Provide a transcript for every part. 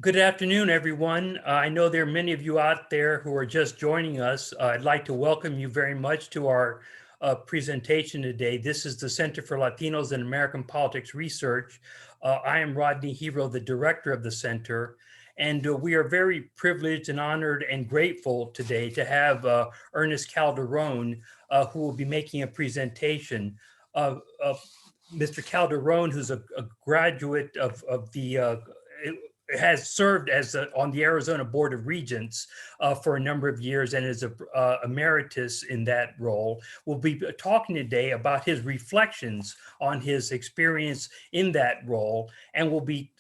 Good afternoon, everyone. I know there are many of you out there who are just joining us. I'd like to welcome you very much to our presentation today. This is the Center for Latinos and American Politics Research. I am Rodney Hero, the director of the center, and we are very privileged and honored and grateful today to have Ernest Calderón, who will be making a presentation. Mr. Calderón, who's a graduate of the has served as on the Arizona Board of Regents for a number of years and is a emeritus in that role. We'll be talking today about his reflections on his experience in that role, and we'll be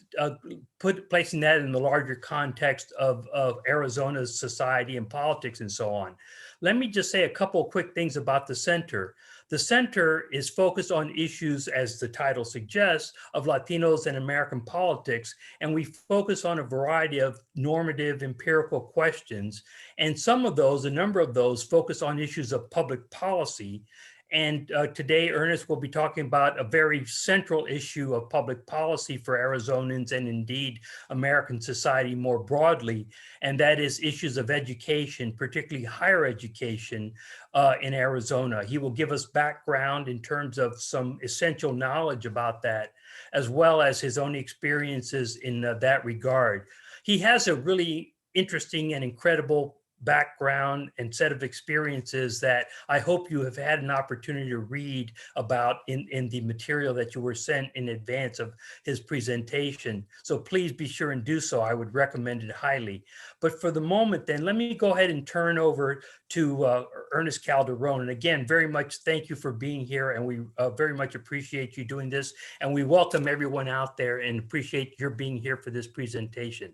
placing that in the larger context of Arizona's society and politics and so on. Let me just say a couple of quick things about the center. The center is focused on issues, as the title suggests, of Latinos and American politics, and we focus on a variety of normative empirical questions. And some of those, a number of those, focus on issues of public policy. And today, Ernest will be talking about a very central issue of public policy for Arizonans and indeed American society more broadly, and that is issues of education, particularly higher education in Arizona. He will give us background in terms of some essential knowledge about that, as well as his own experiences in that regard. He has a really interesting and incredible background and set of experiences that I hope you have had an opportunity to read about in the material that you were sent in advance of his presentation. So please be sure and do so. I would recommend it highly. But for the moment then, let me go ahead and turn over to Ernest Calderón. And again, very much thank you for being here, and we very much appreciate you doing this. And we welcome everyone out there and appreciate your being here for this presentation.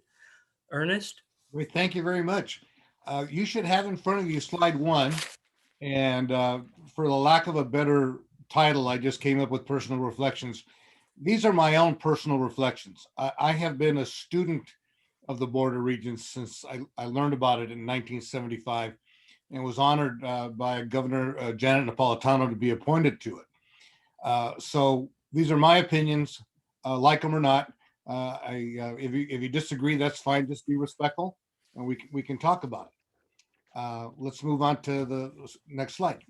Ernest? Great, thank you very much. You should have in front of you slide one, and for the lack of a better title, I just came up with personal reflections. These are my own personal reflections. I have been a student of the Board of Regents since I learned about it in 1975 and was honored by Governor Janet Napolitano to be appointed to it. So these are my opinions, like them or not. If you disagree, that's fine. Just be respectful, and we can talk about it. Let's move on to the next slide.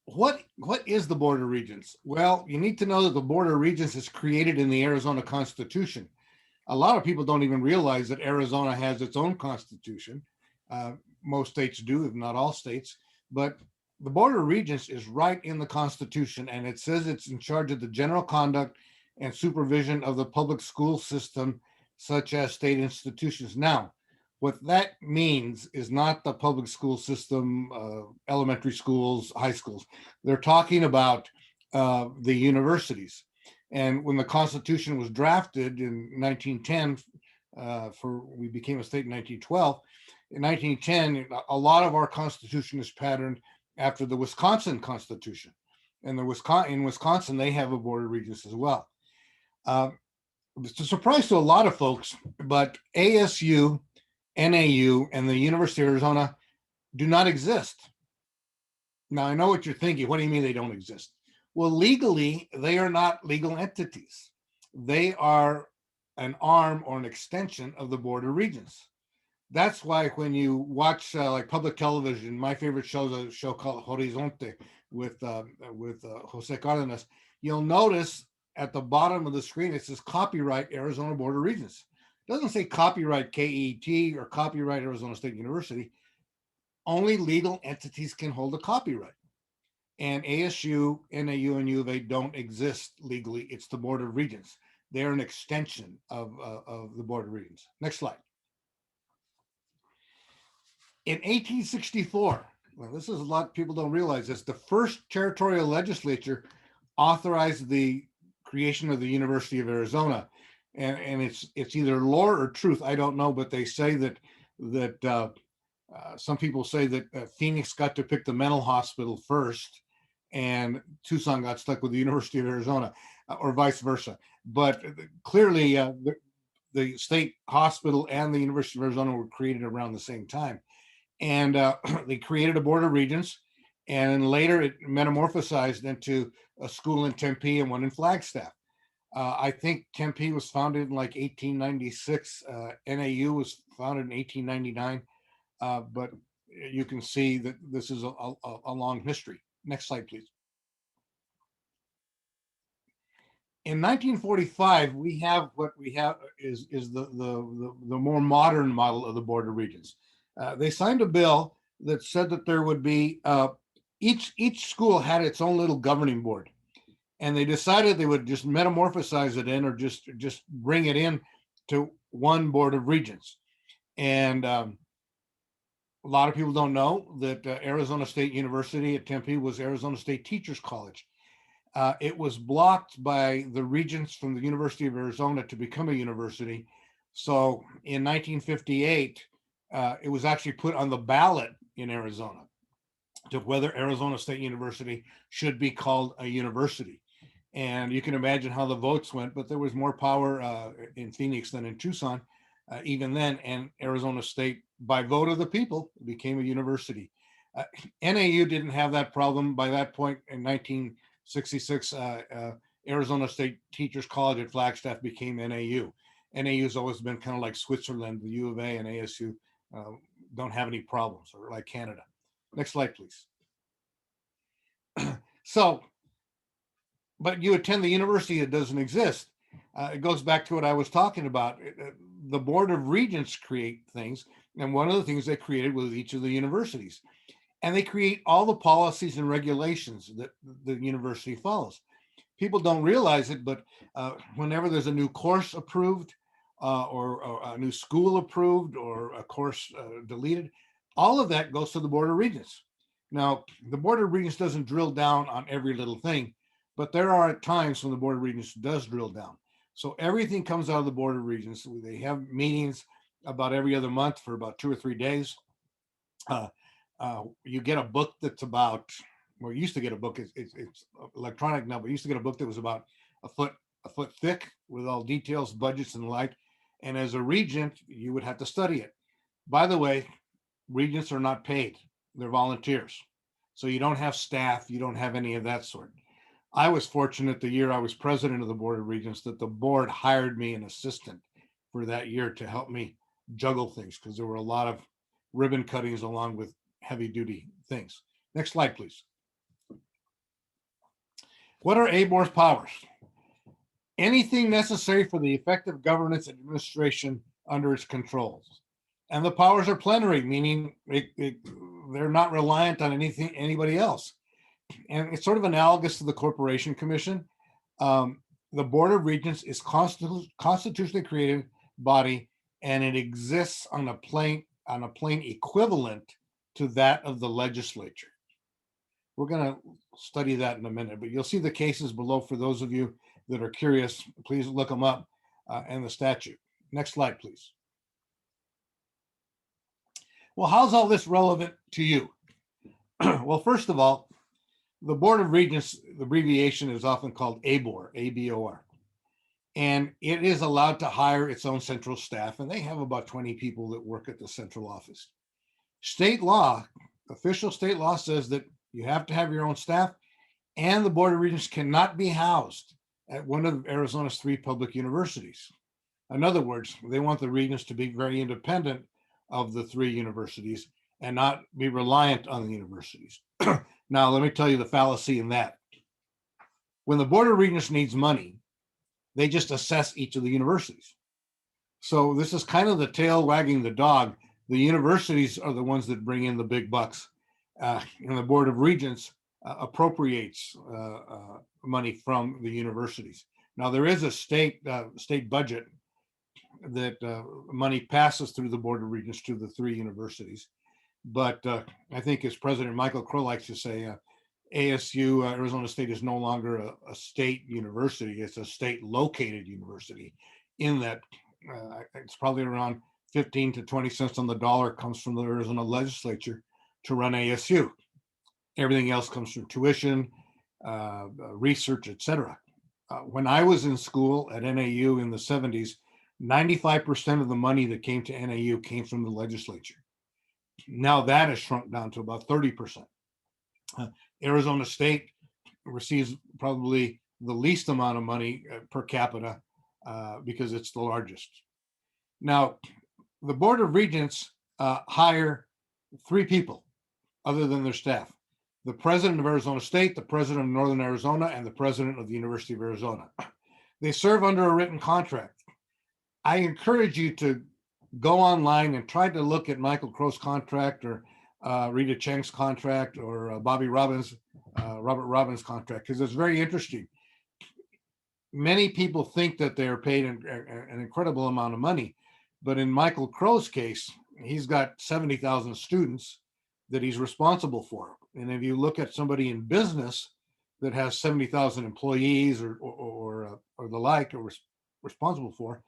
What is the Board of Regents? Well, you need to know that the Board of Regents is created in the Arizona Constitution. A lot of people don't even realize that Arizona has its own constitution. Most states do, if not all states. But the Board of Regents is right in the Constitution, and it says it's in charge of the general conduct and supervision of the public school system, such as state institutions. Now, what that means is not the public school system, elementary schools, high schools. They're talking about the universities. And when the Constitution was drafted in 1910, we became a state in 1912. In 1910, a lot of our Constitution is patterned after the Wisconsin Constitution. And in Wisconsin, they have a Board of Regents as well. It's a surprise to a lot of folks, but ASU, NAU, and the University of Arizona do not exist. Now, I know what you're thinking. What do you mean they don't exist? Well, legally, they are not legal entities. They are an arm or an extension of the Board of Regents. That's why when you watch like public television, my favorite show is a show called Horizonte with Jose Cardenas, you'll notice at the bottom of the screen, it says copyright Arizona Board of Regents. It doesn't say copyright KET or copyright Arizona State University. Only legal entities can hold a copyright. And ASU, NAU, and U of A don't exist legally. It's the Board of Regents. They're an extension of the Board of Regents. Next slide. In 1864, well, this is a lot people don't realize this, the first territorial legislature authorized the creation of the University of Arizona. And it's either lore or truth, I don't know, but they say that some people say that Phoenix got to pick the mental hospital first, and Tucson got stuck with the University of Arizona, or vice versa. But clearly, the state hospital and the University of Arizona were created around the same time, and they created a Board of Regents, and later it metamorphosized into a school in Tempe and one in Flagstaff. I think Tempe was founded in like 1896. NAU was founded in 1899. But you can see that this is a long history. Next slide, please. In 1945, we have what we have is the more modern model of the Board of Regents. They signed a bill that said that there would be each school had its own little governing board, and they decided they would just metamorphosize it in, or just bring it in to one Board of Regents. And a lot of people don't know that Arizona State University at Tempe was Arizona State Teachers College. It was blocked by the regents from the University of Arizona to become a university. So in 1958, it was actually put on the ballot in Arizona to whether Arizona State University should be called a university. And you can imagine how the votes went, but there was more power in Phoenix than in Tucson, even then. And Arizona State, by vote of the people, became a university. NAU didn't have that problem by that point. In 1966, Arizona State Teachers College at Flagstaff became NAU. NAU has always been kind of like Switzerland. The U of A and ASU don't have any problems, or like Canada. Next slide, please. So, but you attend the university, it doesn't exist. It goes back to what I was talking about. The Board of Regents create things, and one of the things they created was each of the universities. And they create all the policies and regulations that the university follows. People don't realize it, but whenever there's a new course approved, or a new school approved, or a course deleted, all of that goes to the Board of Regents. Now, the Board of Regents doesn't drill down on every little thing, but there are times when the Board of Regents does drill down. So everything comes out of the Board of Regents. They have meetings about every other month for about 2 or 3 days. You get a book that's about, well, you used to get a book, it's electronic now, but you used to get a book that was about a foot thick with all details, budgets, and the like. And as a regent, you would have to study it. By the way, regents are not paid. They're volunteers. So you don't have staff, you don't have any of that sort. I was fortunate the year I was president of the Board of Regents that the board hired me an assistant for that year to help me juggle things, because there were a lot of ribbon cuttings along with heavy duty things. Next slide, please. What are ABOR's powers? Anything necessary for the effective governance and administration under its controls. And the powers are plenary, meaning they're not reliant on anybody else. And it's sort of analogous to the Corporation Commission. The Board of Regents is constitutionally created body, and it exists on a plane equivalent to that of the legislature. We're going to study that in a minute, but you'll see the cases below for those of you that are curious. Please look them up, and the statute. Next slide, please. Well, how's all this relevant to you? Well, first of all, the Board of Regents, the abbreviation is often called ABOR, A-B-O-R. And it is allowed to hire its own central staff, and they have about 20 people that work at the central office. State law, official state law, says that you have to have your own staff, and the Board of Regents cannot be housed at one of Arizona's 3 public universities. In other words, they want the regents to be very independent of the 3 universities and not be reliant on the universities. Now, let me tell you the fallacy in that. When the Board of Regents needs money, they just assess each of the universities. So this is kind of the tail wagging the dog. The universities are the ones that bring in the big bucks, and the Board of Regents appropriates money from the universities. Now, there is a state budget that money passes through the Board of Regents to the 3 universities. But I think, as President Michael Crow likes to say, ASU, Arizona State, is no longer a state university. It's a state located university, in that it's probably around 15 to 20 cents on the dollar comes from the Arizona legislature to run ASU. Everything else comes from tuition, research, etc. When I was in school at NAU in the 70s, 95% of the money that came to NAU came from the legislature. Now that has shrunk down to about 30%. Arizona State receives probably the least amount of money per capita because it's the largest. Now, the Board of Regents hire 3 people other than their staff: the president of Arizona State, the president of Northern Arizona, and the president of the University of Arizona. They serve under a written contract. I encourage you to go online and try to look at Michael Crow's contract, or Rita Cheng's contract, or Robert Robbins' contract, because it's very interesting. Many people think that they are paid an incredible amount of money, but in Michael Crow's case, he's got 70,000 students that he's responsible for. And if you look at somebody in business that has 70,000 employees or the like, or responsible for,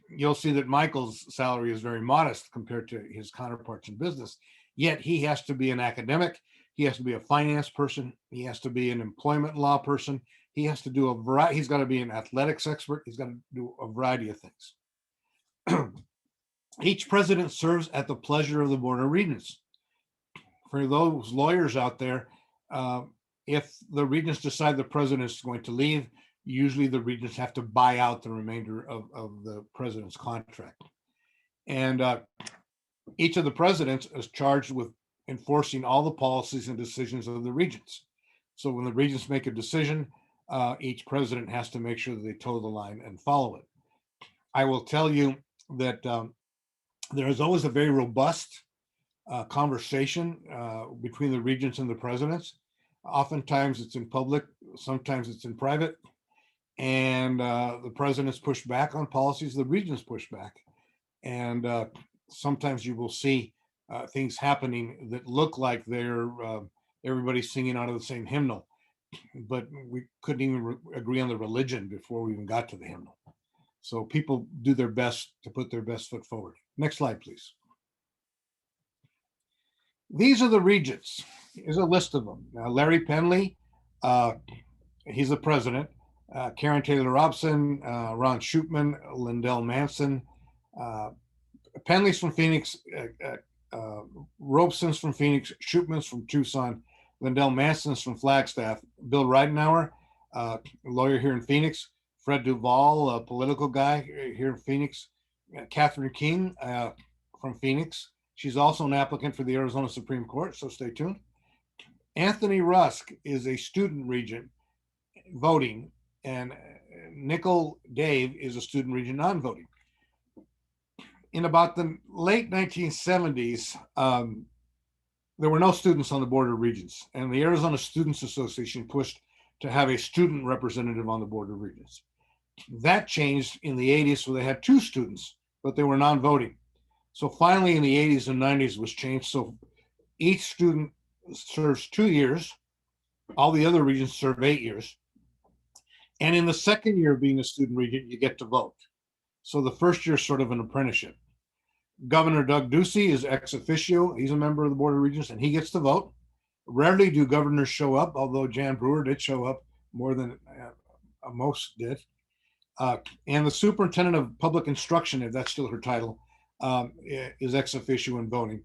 you'll see that Michael's salary is very modest compared to his counterparts in business. Yet he has to be an academic, he has to be a finance person, he has to be an employment law person, he has to do a variety, he's got to be an athletics expert, he's got to do a variety of things. Each president serves at the pleasure of the Board of Regents. For those lawyers out there, if the regents decide the president is going to leave, usually the regents have to buy out the remainder of the president's contract. And each of the presidents is charged with enforcing all the policies and decisions of the regents. So when the regents make a decision, each president has to make sure that they toe the line and follow it. I will tell you that there is always a very robust conversation between the regents and the presidents. Oftentimes it's in public, sometimes it's in private, and the presidents push back on policies, the regents push back. And sometimes you will see things happening that look like they're everybody's singing out of the same hymnal, but we couldn't even agree on the religion before we even got to the hymnal. So people do their best to put their best foot forward. Next slide, please. These are the regents. Here's a list of them. Larry Penley, he's the president. Karen Taylor Robson, Ron Shootman, Lindell Manson. Penley's from Phoenix, Robeson's from Phoenix, Shootman's from Tucson, Lindell Manson's from Flagstaff, Bill Ridenauer, lawyer here in Phoenix, Fred Duvall, a political guy here in Phoenix, Catherine King from Phoenix. She's also an applicant for the Arizona Supreme Court, so stay tuned. Anthony Rusk is a student regent voting, and Nickel Dave is a student regent non-voting. In about the late 1970s, there were no students on the Board of Regents, and the Arizona Students Association pushed to have a student representative on the Board of Regents. That changed in the 80s, where they had 2 students, but they were non-voting. So finally in the 80s and 90s was changed. So each student serves 2 years. All the other regents serve 8 years. And in the second year of being a student regent, you get to vote. So the first year is sort of an apprenticeship. Governor Doug Ducey is ex officio. He's a member of the Board of Regents, and he gets to vote. Rarely do governors show up, although Jan Brewer did show up more than most did. And the superintendent of public instruction, if that's still her title, is ex officio in voting.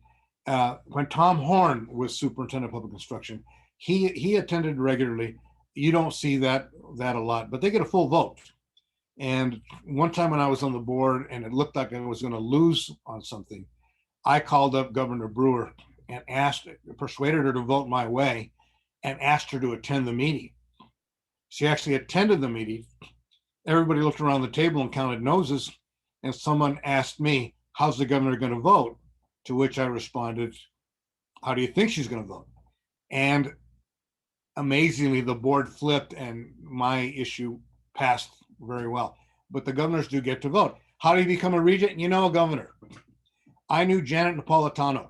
When Tom Horn was superintendent of public instruction, he attended regularly. You don't see that a lot, but they get a full vote. And one time when I was on the board and it looked like I was going to lose on something, I called up Governor Brewer and persuaded her to vote my way, and asked her to attend the meeting. She actually attended the meeting. Everybody looked around the table and counted noses, and someone asked me, "How's the governor going to vote?" To which I responded, "How do you think she's going to vote?" And amazingly, the board flipped and my issue passed very well. But the governors do get to vote. How do you become a regent? You know, a governor. I knew Janet Napolitano.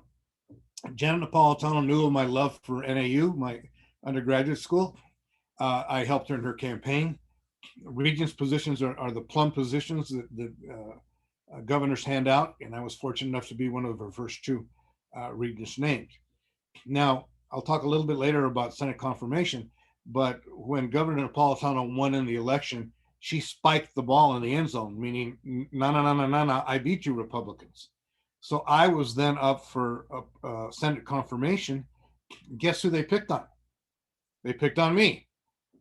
Janet Napolitano knew of my love for NAU, my undergraduate school. I helped her in her campaign. Regents positions are the plum positions that governors hand out, and I was fortunate enough to be one of her first 2 regents named. Now, I'll talk a little bit later about Senate confirmation, but when Governor Napolitano won in the election, she spiked the ball in the end zone, meaning, no, I beat you, Republicans. So I was then up for Senate confirmation. Guess who they picked on? They picked on me.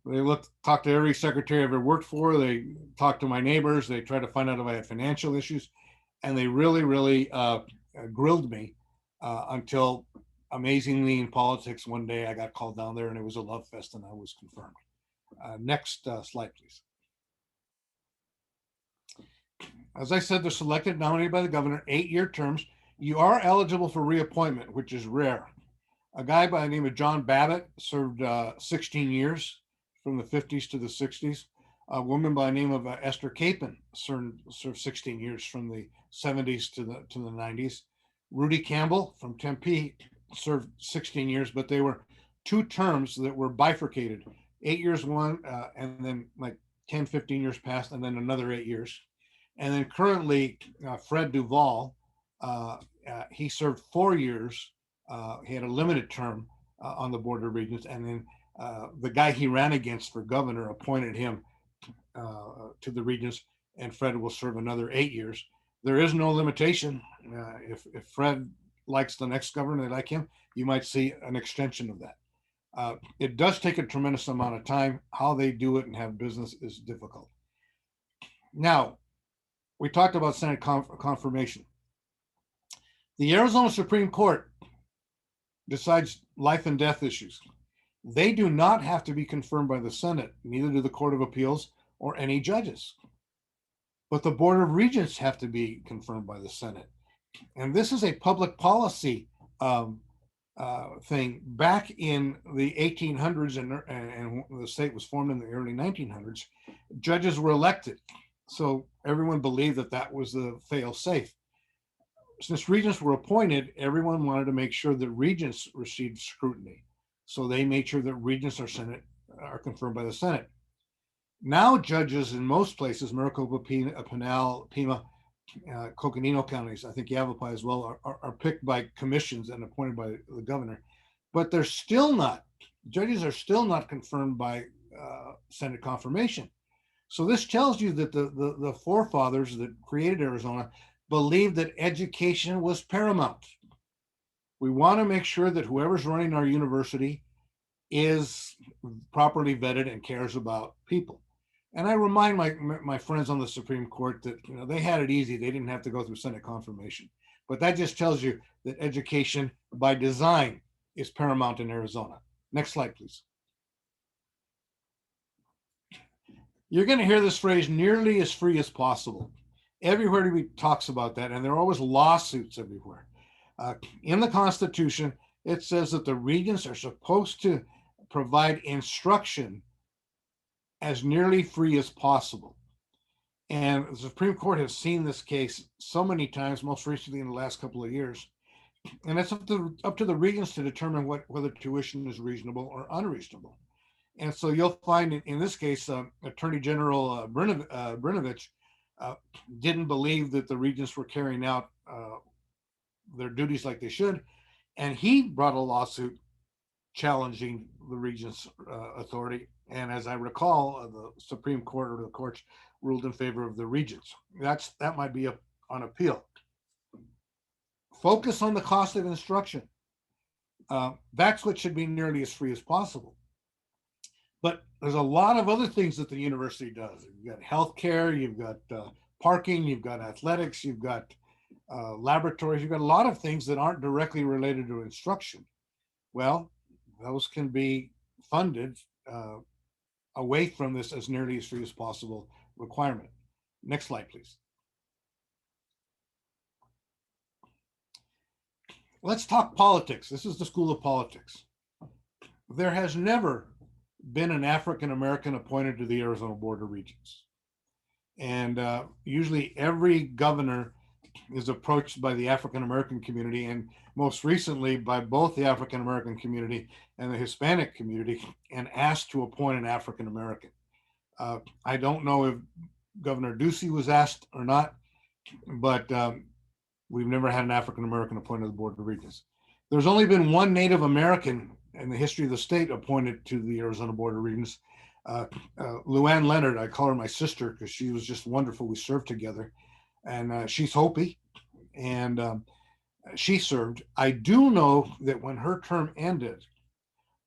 They talked to every secretary I ever worked for. They talked to my neighbors. They tried to find out if I had financial issues, and they really grilled me until, amazingly, in politics, one day I got called down there, and it was a love fest, and I was confirmed. Next slide, please. As I said, they're selected, nominated by the governor, 8-year terms. You are eligible for reappointment, which is rare. A guy by the name of John Babbitt served 16 years from the 50s to the 60s. A woman by the name of Esther Capon served 16 years from the 70s to the 90s. Rudy Campbell from Tempe served 16 years, but they were 2 terms that were bifurcated. 8 years one, and then like 10, 15 years passed, and then another 8 years. And then currently, Fred Duvall, he served 4 years. He had a limited term on the Board of Regents, and then the guy he ran against for governor appointed him to the Regents, and Fred will serve another 8 years. There is no limitation. If Fred likes the next governor, they like him, you might see an extension of that. It does take a tremendous amount of time. How they do it and have business is difficult. Now, we talked about Senate confirmation. The Arizona Supreme Court decides life and death issues. They do not have to be confirmed by the Senate, neither do the Court of Appeals or any judges. But the Board of Regents have to be confirmed by the Senate. And this is a public policy thing. Back in the 1800s, and the state was formed in the early 1900s, judges were elected. So everyone believed that that was the fail-safe. Since regents were appointed, everyone wanted to make sure that regents received scrutiny. So they made sure that regents are confirmed by the Senate. Now judges in most places, Maricopa, Pinal, Pima, Coconino counties, I think Yavapai as well, are picked by commissions and appointed by the governor. But they're still not, judges are still not confirmed by Senate confirmation. So this tells you that the forefathers that created Arizona believed that education was paramount. We want to make sure that whoever's running our university is properly vetted and cares about people. And I remind my friends on the Supreme Court that they had it easy. They didn't have to go through Senate confirmation. But that just tells you that education by design is paramount in Arizona. Next slide, please. You're going to hear this phrase, nearly as free as possible. Everywhere we talks about that, and there are always lawsuits everywhere. In the Constitution, it says that the regents are supposed to provide instruction as nearly free as possible. And the Supreme Court has seen this case so many times, most recently in the last couple of years. And it's up to the regents to determine whether tuition is reasonable or unreasonable. And so you'll find in this case, Attorney General Brnovich didn't believe that the regents were carrying out their duties like they should. And he brought a lawsuit challenging the regents' authority. And as I recall, the Supreme Court or the courts ruled in favor of the regents. That might be on appeal. Focus on the cost of instruction. That's what should be nearly as free as possible. But there's a lot of other things that the university does. You've got healthcare, you've got parking, you've got athletics, you've got laboratories, you've got a lot of things that aren't directly related to instruction. Well, those can be funded away from this as nearly as free as possible requirement. Next slide, please. Let's talk politics. This is the School of Politics. There has never been an African-American appointed to the Arizona Board of Regents. And usually every governor is approached by the African-American community, and most recently by both the African-American community and the Hispanic community, and asked to appoint an African-American. I don't know if Governor Ducey was asked or not, but we've never had an African-American appointed to the Board of Regents. There's only been one Native American in the history of the state appointed to the Arizona Board of Regents. Luann Leonard, I call her my sister because she was just wonderful. We served together, and she's Hopi, and she served. I do know that when her term ended,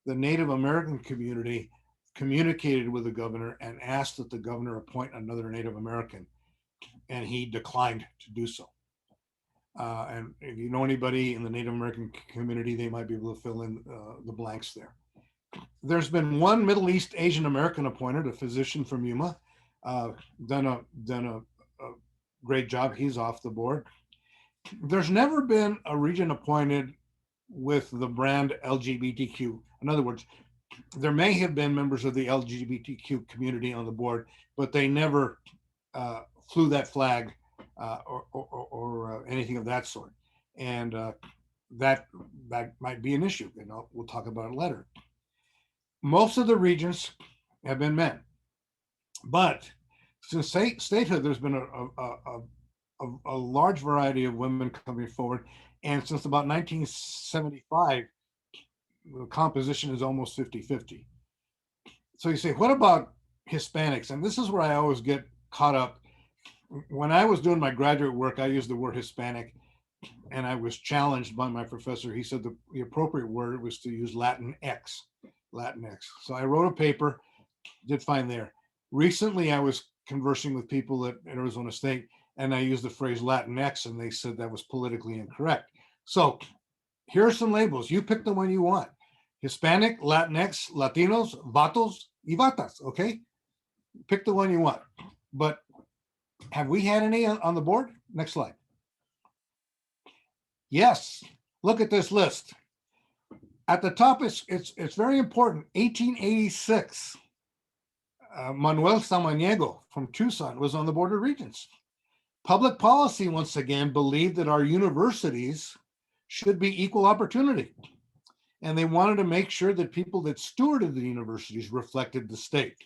the Native American community communicated with the governor and asked that the governor appoint another Native American, and he declined to do so. And if you know anybody in the Native American community, they might be able to fill in the blanks there. There's been one Middle East Asian American appointed, a physician from Yuma, done a great job. He's off the board. There's never been a regent appointed with the brand LGBTQ. In other words, there may have been members of the LGBTQ community on the board, but they never flew that flag or anything of that sort. And that might be an issue. We'll talk about it later. Most of the regents have been men, but since statehood, there's been a large variety of women coming forward. And since about 1975, the composition is almost 50-50. So you say, what about Hispanics? And this is where I always get caught up. When I was doing my graduate work, I used the word Hispanic, and I was challenged by my professor. He said the appropriate word was to use Latinx. So I wrote a paper, did fine there. Recently, I was conversing with people at Arizona State, and I used the phrase Latinx, and they said that was politically incorrect. So here are some labels. You pick the one you want. Hispanic, Latinx, Latinos, vatos, y vatas, okay? Pick the one you want. But have we had any on the board? Next slide. Yes, look at this list. At the top, it's very important. 1886, Manuel Samaniego from Tucson was on the Board of Regents. Public policy, once again, believed that our universities should be equal opportunity. And they wanted to make sure that people that stewarded the universities reflected the state.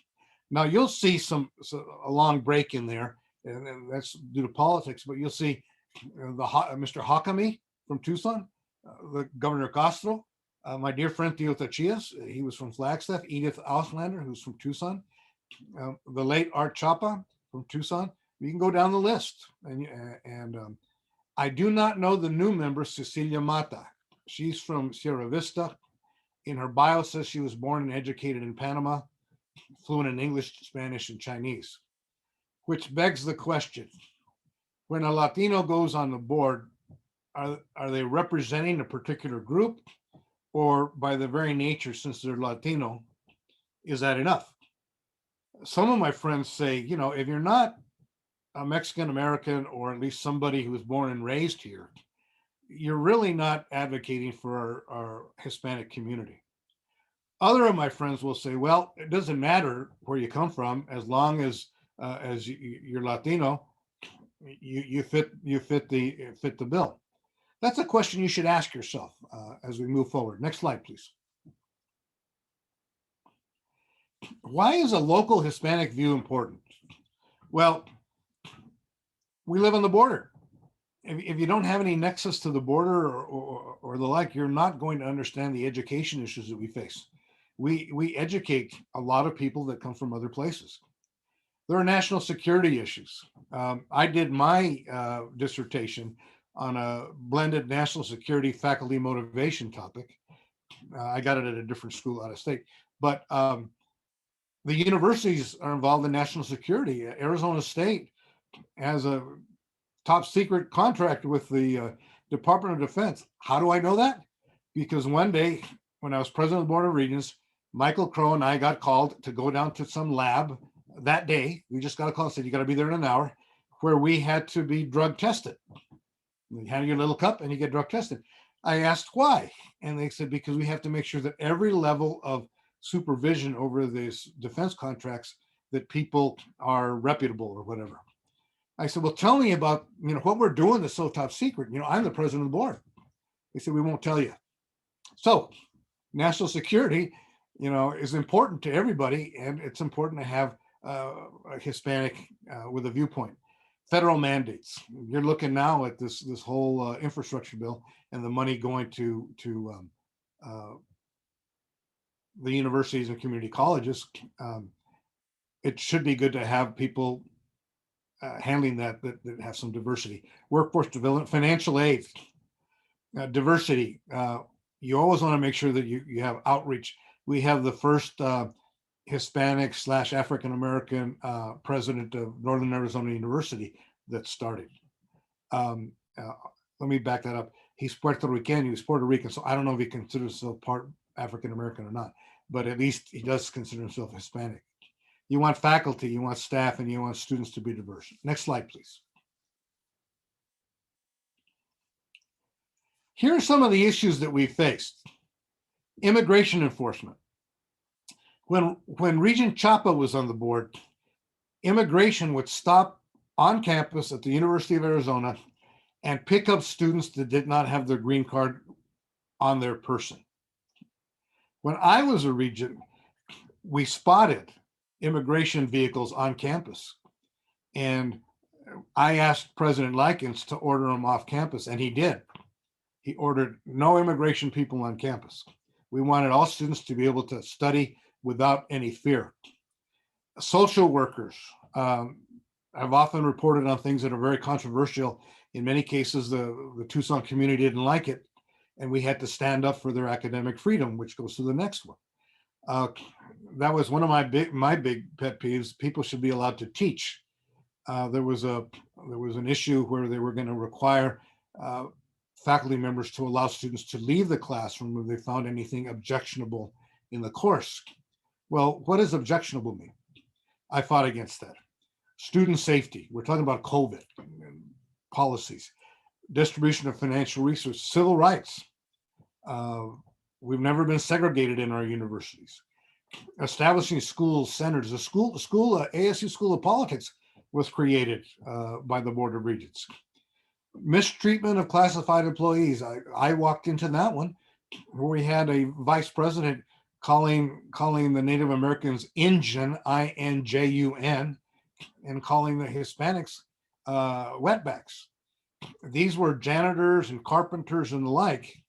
Now you'll see a long break in there, and that's due to politics, but you'll see Mr. Hakami from Tucson, the Governor Castro, my dear friend Theo Tachias, he was from Flagstaff, Edith Auslander, who's from Tucson, the late Art Chapa from Tucson. You can go down the list. And I do not know the new member, Cecilia Mata. She's from Sierra Vista. In her bio says she was born and educated in Panama, fluent in English, Spanish, and Chinese, which begs the question, when a Latino goes on the board, are they representing a particular group, or by the very nature, since they're Latino, is that enough? Some of my friends say, if you're not a Mexican American, or at least somebody who was born and raised here, you're really not advocating for our Hispanic community. Other of my friends will say, well, it doesn't matter where you come from, as long as you're Latino, you fit the bill. That's a question you should ask yourself as we move forward. Next slide, please. Why is a local Hispanic view important? Well, we live on the border. If you don't have any nexus to the border or the like, you're not going to understand the education issues that we face. We educate a lot of people that come from other places. There are national security issues. I did my dissertation on a blended national security faculty motivation topic. I got it at a different school out of state, but the universities are involved in national security. Arizona State has a top secret contract with the Department of Defense. How do I know that? Because one day when I was president of the Board of Regents, Michael Crow and I got called to go down to some lab that day. We just got a call and said, you got to be there in an hour, where we had to be drug tested. You hand your little cup and you get drug tested. I asked why. And they said, because we have to make sure that every level of supervision over these defense contracts, that people are reputable or whatever. I said, well, tell me about, what we're doing that's so top secret. I'm the president of the board. They said, we won't tell you. So national security, is important to everybody, and it's important to have a Hispanic with a viewpoint. Federal mandates. You're looking now at this whole infrastructure bill and the money going to the universities and community colleges. It should be good to have people handling that have some diversity. Workforce development, financial aid, diversity. You always want to make sure that you have outreach. We have the first Hispanic / African-American president of Northern Arizona University that started. Let me back that up. He's Puerto Rican, he was Puerto Rican, so I don't know if he considers himself part African-American or not, but at least he does consider himself Hispanic. You want faculty, you want staff, and you want students to be diverse. Next slide, please. Here are some of the issues that we faced. Immigration enforcement. When Regent Chapa was on the board, immigration would stop on campus at the University of Arizona and pick up students that did not have their green card on their person. When I was a regent, we spotted immigration vehicles on campus. And I asked President Likens to order them off campus, and he did. He ordered no immigration people on campus. We wanted all students to be able to study without any fear. Social workers have often reported on things that are very controversial. In many cases, the Tucson community didn't like it, and we had to stand up for their academic freedom, which goes to the next one. That was one of my big pet peeves. People should be allowed to teach. There was an issue where they were going to require faculty members to allow students to leave the classroom when they found anything objectionable in the course. Well, what does objectionable mean? I fought against that. Student safety. We're talking about COVID and policies, distribution of financial resources, civil rights. We've never been segregated in our universities. Establishing school centers. The ASU School of Politics was created by the Board of Regents. Mistreatment of classified employees. I walked into that one where we had a vice president calling the Native Americans Injun, INJUN, and calling the Hispanics wetbacks. These were janitors and carpenters and the like.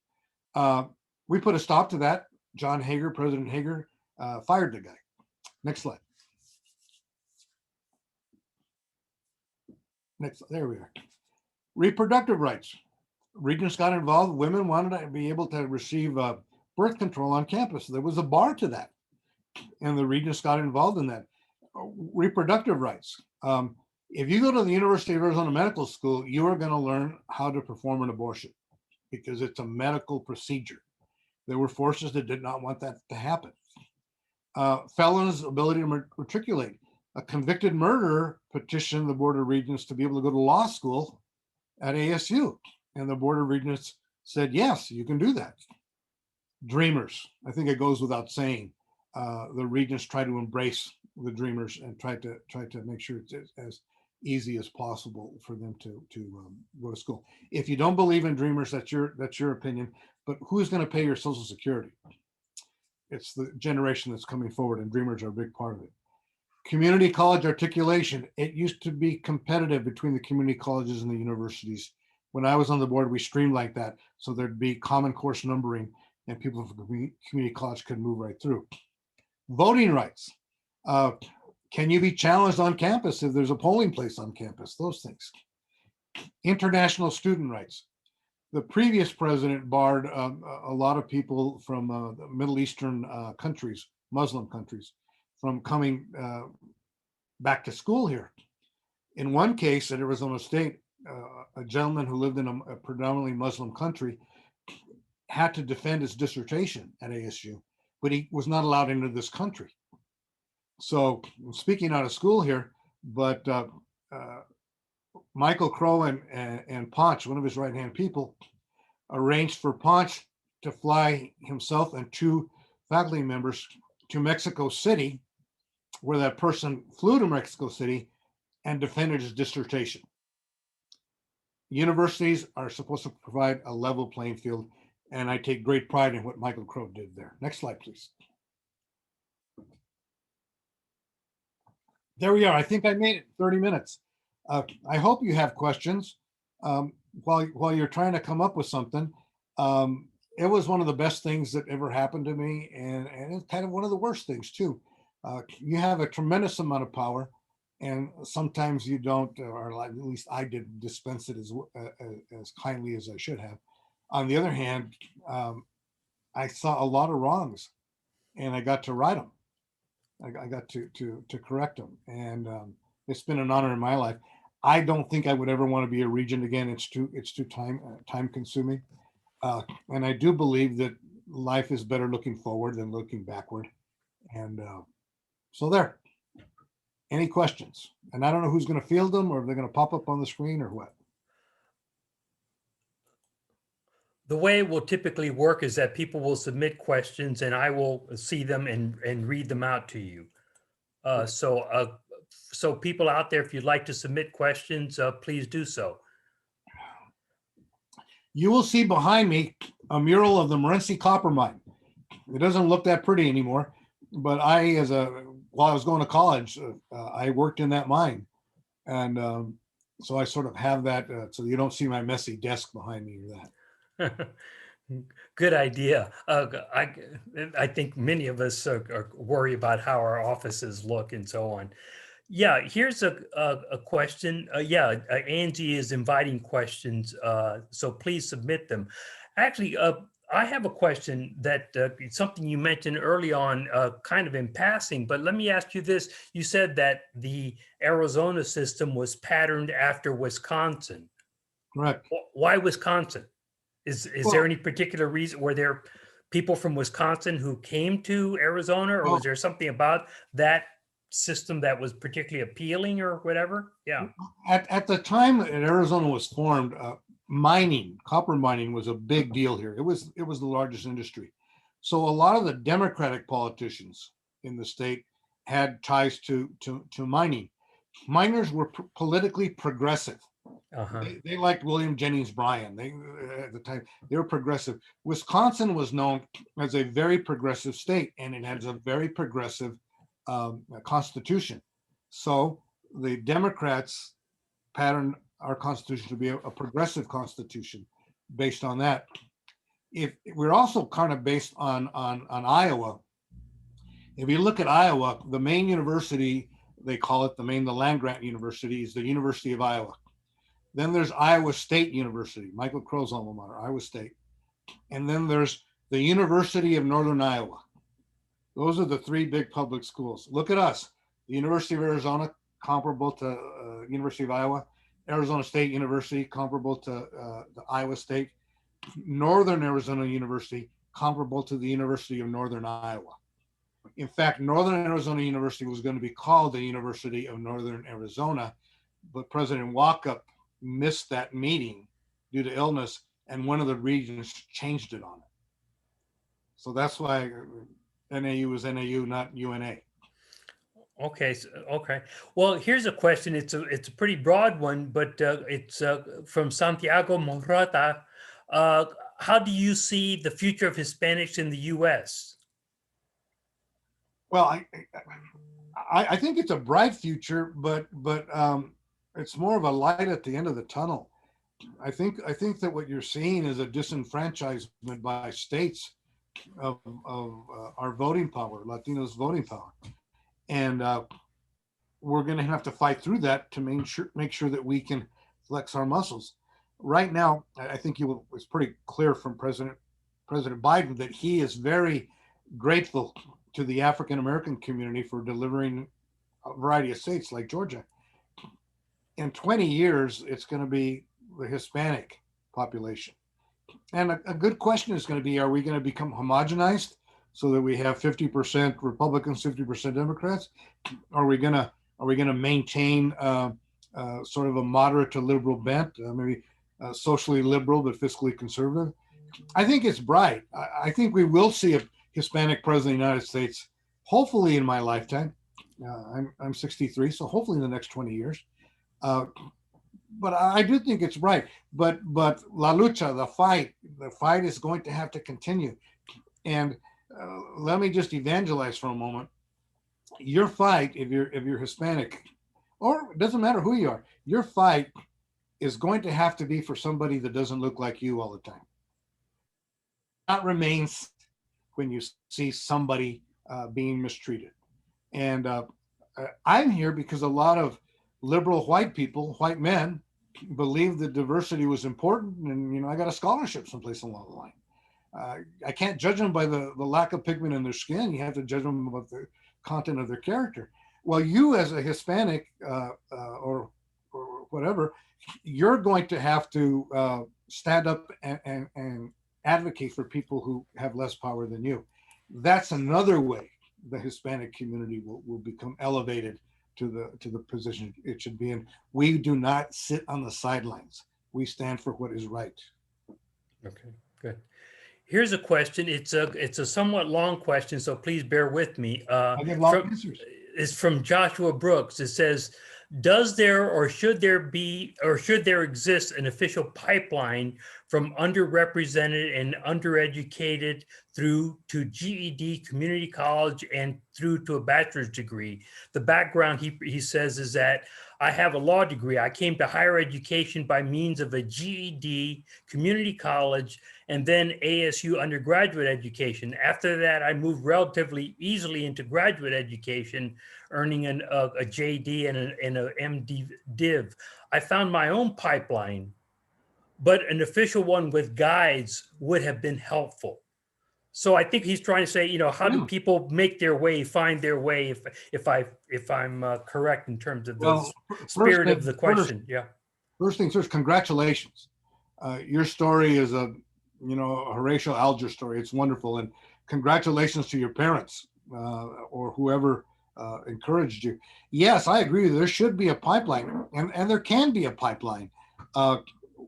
We put a stop to that. John Hager, President Hager, fired the guy. Next slide. There we are. Reproductive rights. Regents got involved. Women wanted to be able to receive birth control on campus. There was a bar to that, and the regents got involved in that. Reproductive rights. If you go to the University of Arizona Medical School, you are going to learn how to perform an abortion because it's a medical procedure. There were forces that did not want that to happen. Felons' ability to matriculate. A convicted murderer petitioned the Board of Regents to be able to go to law school at ASU. And the Board of Regents said, yes, you can do that. Dreamers. I think it goes without saying. The Regents try to embrace the dreamers and try to make sure it's as easy as possible for them to go to school. If you don't believe in dreamers, that's your opinion. But who's going to pay your Social Security? It's the generation that's coming forward, and dreamers are a big part of it. Community college articulation. It used to be competitive between the community colleges and the universities. When I was on the board, we streamlined that so there'd be common course numbering and people from community college could move right through. Voting rights. Can you be challenged on campus if there's a polling place on campus? Those things. International student rights. The previous president barred a lot of people from the Middle Eastern countries, Muslim countries, from coming back to school here. In one case at Arizona State, a gentleman who lived in a predominantly Muslim country had to defend his dissertation at ASU, but he was not allowed into this country. So I'm speaking out of school here, but Michael Crow and Ponch, one of his right-hand people, arranged for Ponch to fly himself and two faculty members to Mexico City, where that person flew to Mexico City and defended his dissertation. Universities are supposed to provide a level playing field, and I take great pride in what Michael Crow did there. Next slide, please. There we are. I think I made it 30 minutes. I hope you have questions. While you're trying to come up with something, it was one of the best things that ever happened to me, and it's kind of one of the worst things too. You have a tremendous amount of power, and sometimes you don't, or at least I didn't dispense it as kindly as I should have. On the other hand, I saw a lot of wrongs, and I got to right them. I got to correct them, and it's been an honor in my life. I don't think I would ever want to be a regent again. It's too time consuming, and I do believe that life is better looking forward than looking backward. And so there. Any questions? And I don't know who's going to field them, or if they're going to pop up on the screen, or what. The way it will typically work is that people will submit questions and I will see them and read them out to you. So people out there, if you'd like to submit questions, please do so. You will see behind me a mural of the Morenci copper mine. It doesn't look that pretty anymore, but while I was going to college, I worked in that mine. And so I sort of have that, so you don't see my messy desk behind me or that. Good idea. I think many of us worry about how our offices look and so on. Yeah, here's a question. Angie is inviting questions, so please submit them. Actually, I have a question that something you mentioned early on, kind of in passing, but let me ask you this. You said that the Arizona system was patterned after Wisconsin. Correct. Why Wisconsin? Is there any particular reason? Were there people from Wisconsin who came to Arizona, or was there something about that system that was particularly appealing or whatever? Yeah. At the time that Arizona was formed, copper mining was a big deal here. It was the largest industry. So a lot of the Democratic politicians in the state had ties to mining. Miners were politically progressive. Uh-huh. They liked William Jennings Bryan. At the time, they were progressive. Wisconsin was known as a very progressive state, and it has a very progressive constitution. So the Democrats patterned our constitution to be a progressive constitution based on that. If we're also kind of based on Iowa. If you look at Iowa, the main university, they call it the land grant university, is the University of Iowa. Then there's Iowa State University, Michael Crow's alma mater, Iowa State. And then there's the University of Northern Iowa. Those are the three big public schools. Look at us, the University of Arizona, comparable to University of Iowa. Arizona State University, comparable to the Iowa State. Northern Arizona University, comparable to the University of Northern Iowa. In fact, Northern Arizona University was going to be called the University of Northern Arizona, but President Walkup missed that meeting due to illness, and one of the regions changed it on it. So that's why NAU is NAU, not UNA. Okay. Okay. Well, here's a question. It's a pretty broad one, but it's from Santiago Morata. How do you see the future of Hispanics in the U.S.? Well, I think it's a bright future, but it's more of a light at the end of the tunnel. I think that what you're seeing is a disenfranchisement by states of our voting power, Latinos' voting power, and we're going to have to fight through that to make sure that we can flex our muscles. Right now, I think it's pretty clear from President Biden that he is very grateful to the African American community for delivering a variety of states like Georgia. In 20 years, it's going to be the Hispanic population. And a good question is going to be, are we going to become homogenized so that we have 50% Republicans, 50% Democrats? Are we going to maintain sort of a moderate to liberal bent, maybe socially liberal but fiscally conservative? I think it's bright. I think we will see a Hispanic president of the United States, hopefully in my lifetime. I'm 63, so hopefully in the next 20 years. But I do think it's right. But la lucha, the fight is going to have to continue. And let me just evangelize for a moment. Your fight, if you're Hispanic, or it doesn't matter who you are, your fight is going to have to be for somebody that doesn't look like you all the time. That remains when you see somebody being mistreated. And I'm here because a lot of liberal white people, white men, believed that diversity was important, and I got a scholarship someplace along the line. I can't judge them by the lack of pigment in their skin. You have to judge them about content of their character. Well, you as a Hispanic or whatever, you're going to have to stand up and advocate for people who have less power than you. That's another way the Hispanic community will become elevated to the position it should be in. We do not sit on the sidelines. We stand for what is right. Okay, good. Here's a question. It's a somewhat long question, so please bear with me. I get long answers. It's from Joshua Brooks. It says, does there or should there be or should there exist an official pipeline from underrepresented and undereducated through to GED, community college, and through to a bachelor's degree? The background, he says, is that I have a law degree. I came to higher education by means of a GED, community college, and then ASU undergraduate education. After that, I moved relatively easily into graduate education, earning a JD and a MD Div. I found my own pipeline, but an official one with guides would have been helpful. So I think he's trying to say, how do people make their way, find their way? If I'm correct in terms of the spirit of the question, yeah. First things first, congratulations. Your story is a Horatio Alger story. It's wonderful, and congratulations to your parents or whoever encouraged you. Yes, I agree. There should be a pipeline, and there can be a pipeline.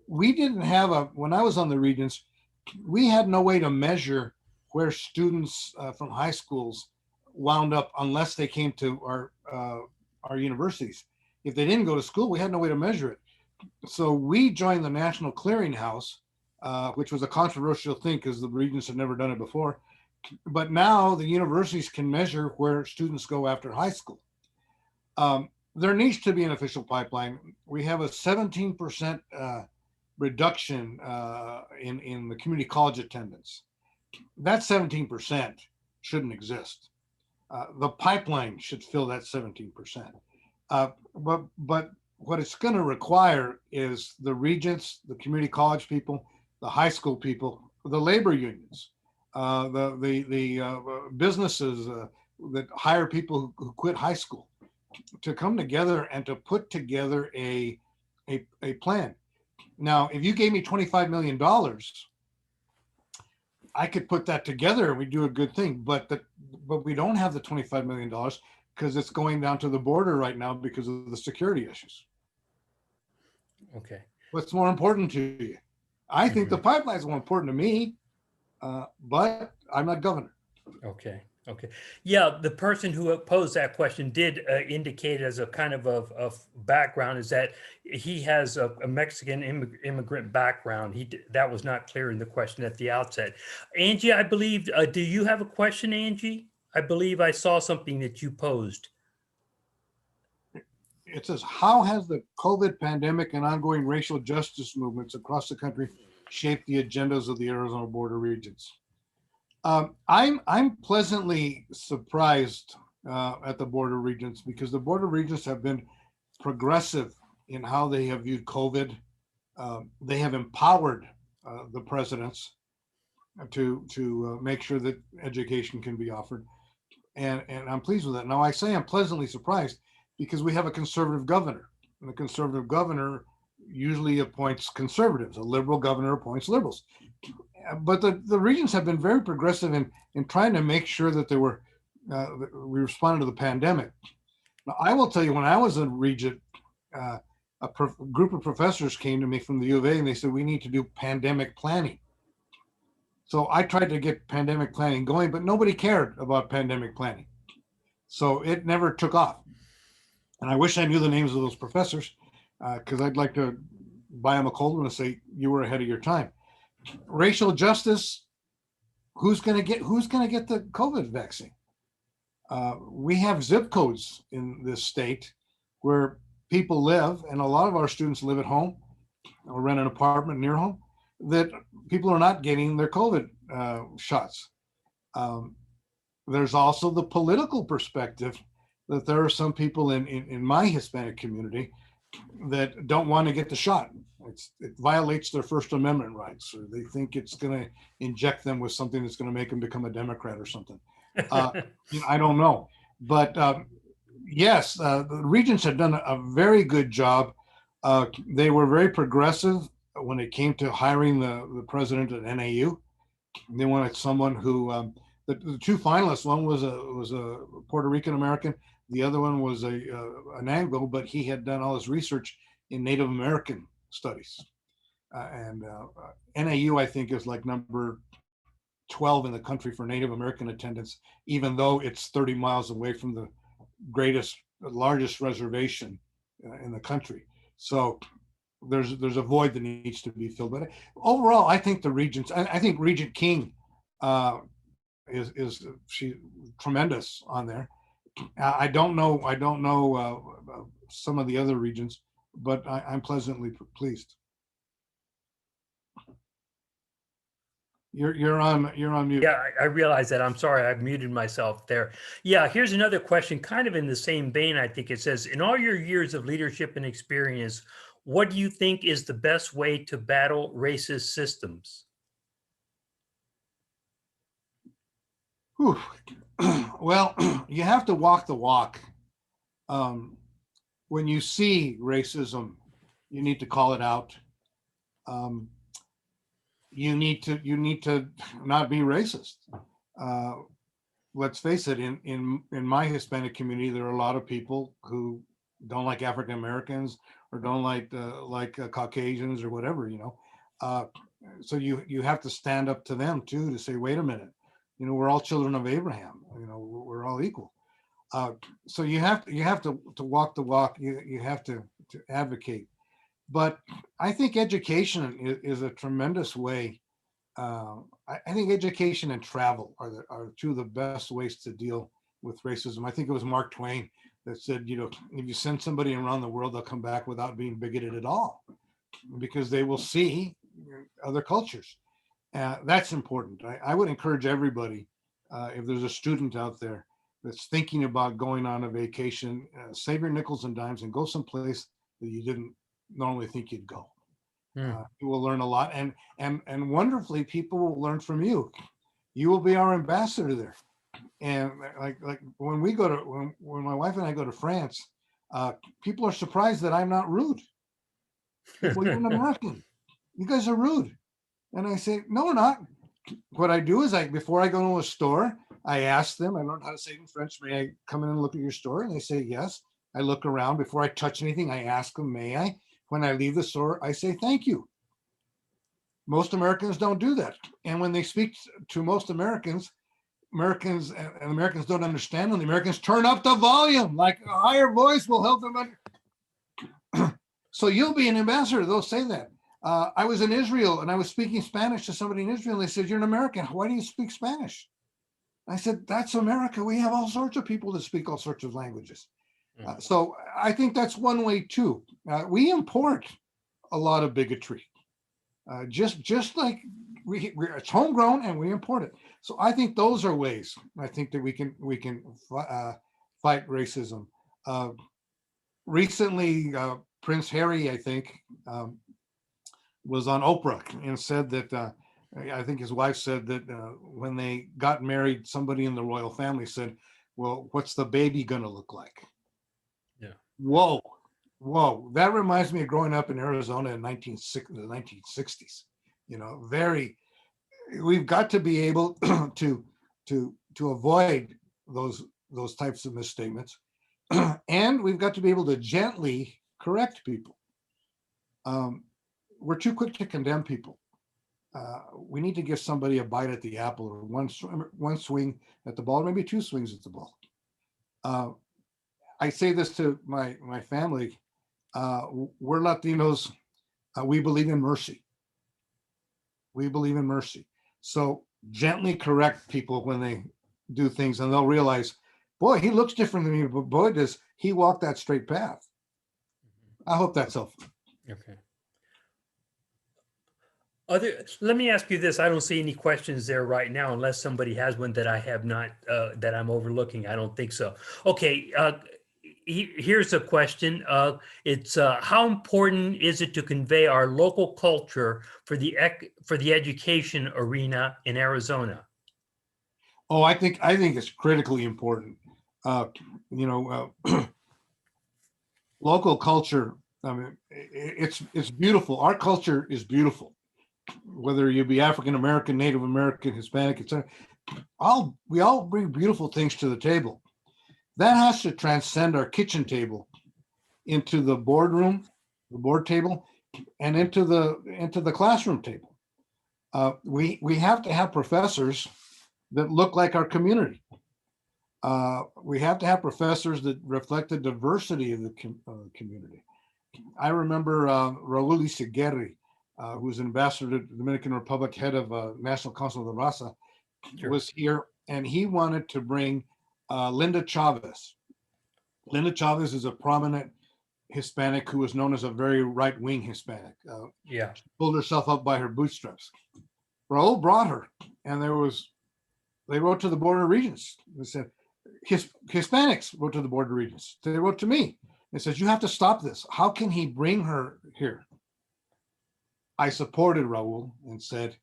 We didn't have when I was on the Regents, we had no way to measure where students from high schools wound up unless they came to our universities. If they didn't go to school, we had no way to measure it. So we joined the National Clearinghouse, which was a controversial thing because the Regents had never done it before. But now the universities can measure where students go after high school. There needs to be an official pipeline. We have a 17% reduction in the community college attendance. That 17% shouldn't exist. The pipeline should fill that 17%. But what it's going to require is the regents, the community college people, the high school people, the labor unions, the businesses that hire people who quit high school to come together and to put together a plan. Now, if you gave me $25 million, I could put that together and we do a good thing, but we don't have the $25 million because it's going down to the border right now because of the security issues. Okay. What's more important to you? I think the pipeline is more important to me, but I'm not governor. Okay. Okay. Yeah, the person who posed that question did indicate as a kind of background is that he has a Mexican immigrant background. That was not clear in the question at the outset. Angie, I believe, do you have a question, Angie? I believe I saw something that you posed. It says, how has the COVID pandemic and ongoing racial justice movements across the country shaped the agendas of the Arizona Board of Regents? I'm pleasantly surprised at the Board of Regents because the Board of Regents have been progressive in how they have viewed COVID. They have empowered the presidents to make sure that education can be offered. And I'm pleased with that. Now, I say I'm pleasantly surprised because we have a conservative governor, and the conservative governor usually appoints conservatives. A liberal governor appoints liberals. But the Regents have been very progressive in trying to make sure that we responded to the pandemic. Now, I will tell you, when I was a Regent, a group of professors came to me from the U of A and they said, we need to do pandemic planning. So I tried to get pandemic planning going, but nobody cared about pandemic planning. So it never took off. And I wish I knew the names of those professors because I'd like to buy them a cold one and say, you were ahead of your time. Racial justice, who's going to get the COVID vaccine? We have zip codes in this state where people live, and a lot of our students live at home or rent an apartment near home, that people are not getting their COVID shots. There's also the political perspective that there are some people in my Hispanic community that don't want to get the shot. It violates their First Amendment rights, or they think it's going to inject them with something that's going to make them become a Democrat or something. I don't know, But yes, the regents had done a very good job. They were very progressive when it came to hiring the president at NAU. They wanted someone who, the two finalists, one was a Puerto Rican American, the other one was an Anglo, but he had done all his research in Native American studies. And NAU, I think, is like number 12 in the country for Native American attendance, even though it's 30 miles away from the largest reservation in the country. So there's a void that needs to be filled. But overall, I think the regents, I think Regent King is she tremendous on there. I don't know some of the other regents, but I'm pleasantly pleased. You're on mute. Yeah, I realize that. I'm sorry, I muted myself there. Yeah, here's another question, kind of in the same vein. I think it says, in all your years of leadership and experience, what do you think is the best way to battle racist systems? Whew. Well, you have to walk the walk. When you see racism, you need to call it out. You need to not be racist. Let's face it, in my Hispanic community, there are a lot of people who don't like African Americans or don't like Caucasians or whatever, you know. So you have to stand up to them too, to say, wait a minute, you know, we're all children of Abraham, you know, we're all equal. So you have to walk the walk. You have to advocate. But I think education is a tremendous way. I think education and travel are two of the best ways to deal with racism. I think it was Mark Twain that said, you know, if you send somebody around the world, they'll come back without being bigoted at all, because they will see other cultures. That's important. I would encourage everybody, if there's a student out there that's thinking about going on a vacation, save your nickels and dimes and go someplace that you didn't normally think you'd go. You will learn a lot, and wonderfully, people will learn from you. You will be our ambassador there. And like when we go to when my wife and I go to France, people are surprised that I'm not rude. Well, you're an American. You guys are rude. And I say, no, we're not. What I do is before I go to a store, I ask them, I learned how to say it in French, may I come in and look at your store? And they say, yes. I look around. Before I touch anything, I ask them, may I? When I leave the store, I say, thank you. Most Americans don't do that. And when they speak to most Americans don't understand them. The Americans turn up the volume, like a higher voice will help them. So you'll be an ambassador. They'll say that. I was in Israel and I was speaking Spanish to somebody in Israel. And they said, you're an American. Why do you speak Spanish? I said, that's America. We have all sorts of people that speak all sorts of languages. So I think that's one way too. We import a lot of bigotry, just like it's homegrown and we import it. So I think those are ways. I think that we can fight racism. Recently, Prince Harry, I think, was on Oprah and said that I think his wife said that when they got married, somebody in the royal family said, "Well, what's the baby gonna look like?" Yeah. Whoa. That reminds me of growing up in Arizona in the 1960s. You know, we've got to be able to avoid those types of misstatements. And we've got to be able to gently correct people. We're too quick to condemn people. We need to give somebody a bite at the apple, or one swing at the ball, maybe two swings at the ball. I say this to my family. We're Latinos. We believe in mercy. We believe in mercy. So gently correct people when they do things, and they'll realize, boy, he looks different than me, but boy, does he walk that straight path. I hope that's helpful. Okay. Let me ask you this. I don't see any questions there right now, unless somebody has one that I have not, that I'm overlooking. I don't think so. Okay. Here's a question. It's how important is it to convey our local culture for the education arena in Arizona? Oh, I think it's critically important. You know, local culture. I mean, it's beautiful. Our culture is beautiful. Whether you be African American, Native American, Hispanic, etc. We all bring beautiful things to the table. That has to transcend our kitchen table into the boardroom, the board table, and into the classroom table. We have to have professors that look like our community. We have to have professors that reflect the diversity of the community. I remember Raul Seguerri, who's ambassador to the Dominican Republic, head of National Council of the Raza, Sure. was here, and he wanted to bring Linda Chavez. Linda Chavez is a prominent Hispanic who was known as a very right-wing Hispanic. Yeah. She pulled herself up by her bootstraps. Raul brought her, and they wrote to the Board of Regents. They said, Hispanics wrote to the Board of Regents. They wrote to me. They said, you have to stop this. How can he bring her here? I supported Raul and said,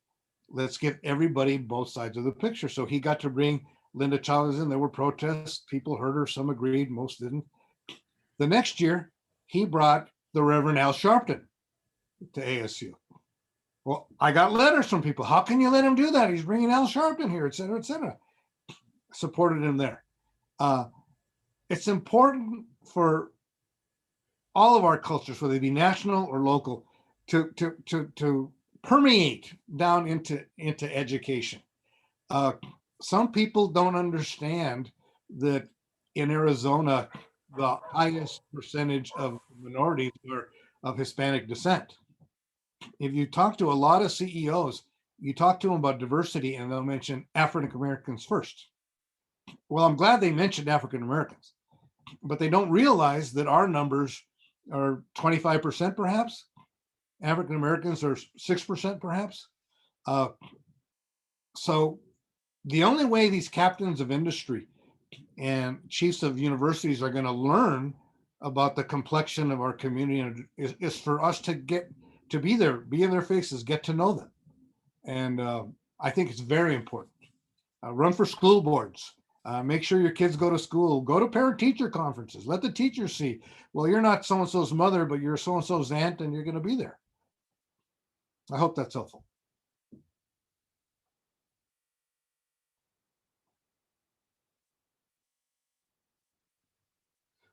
let's give everybody both sides of the picture. So he got to bring Linda Chavez in. There were protests. People heard her. Some agreed. Most didn't. The next year, he brought the Reverend Al Sharpton to ASU. Well, I got letters from people. How can you let him do that? He's bringing Al Sharpton here, et cetera, et cetera. Supported him there. It's important for all of our cultures, whether they be national or local, to permeate down into education. Some people don't understand that in Arizona, the highest percentage of minorities are of Hispanic descent. If you talk to a lot of CEOs, you talk to them about diversity and they'll mention African Americans first. Well, I'm glad they mentioned African Americans, but they don't realize that our numbers are 25% perhaps. African Americans are 6% perhaps. So the only way these captains of industry and chiefs of universities are going to learn about the complexion of our community is for us to get to be there, be in their faces, get to know them. And I think it's very important. Run for school boards. Make sure your kids go to school. Go to parent-teacher conferences. Let the teachers see, well, you're not so-and-so's mother, but you're so-and-so's aunt, and you're going to be there. I hope that's helpful.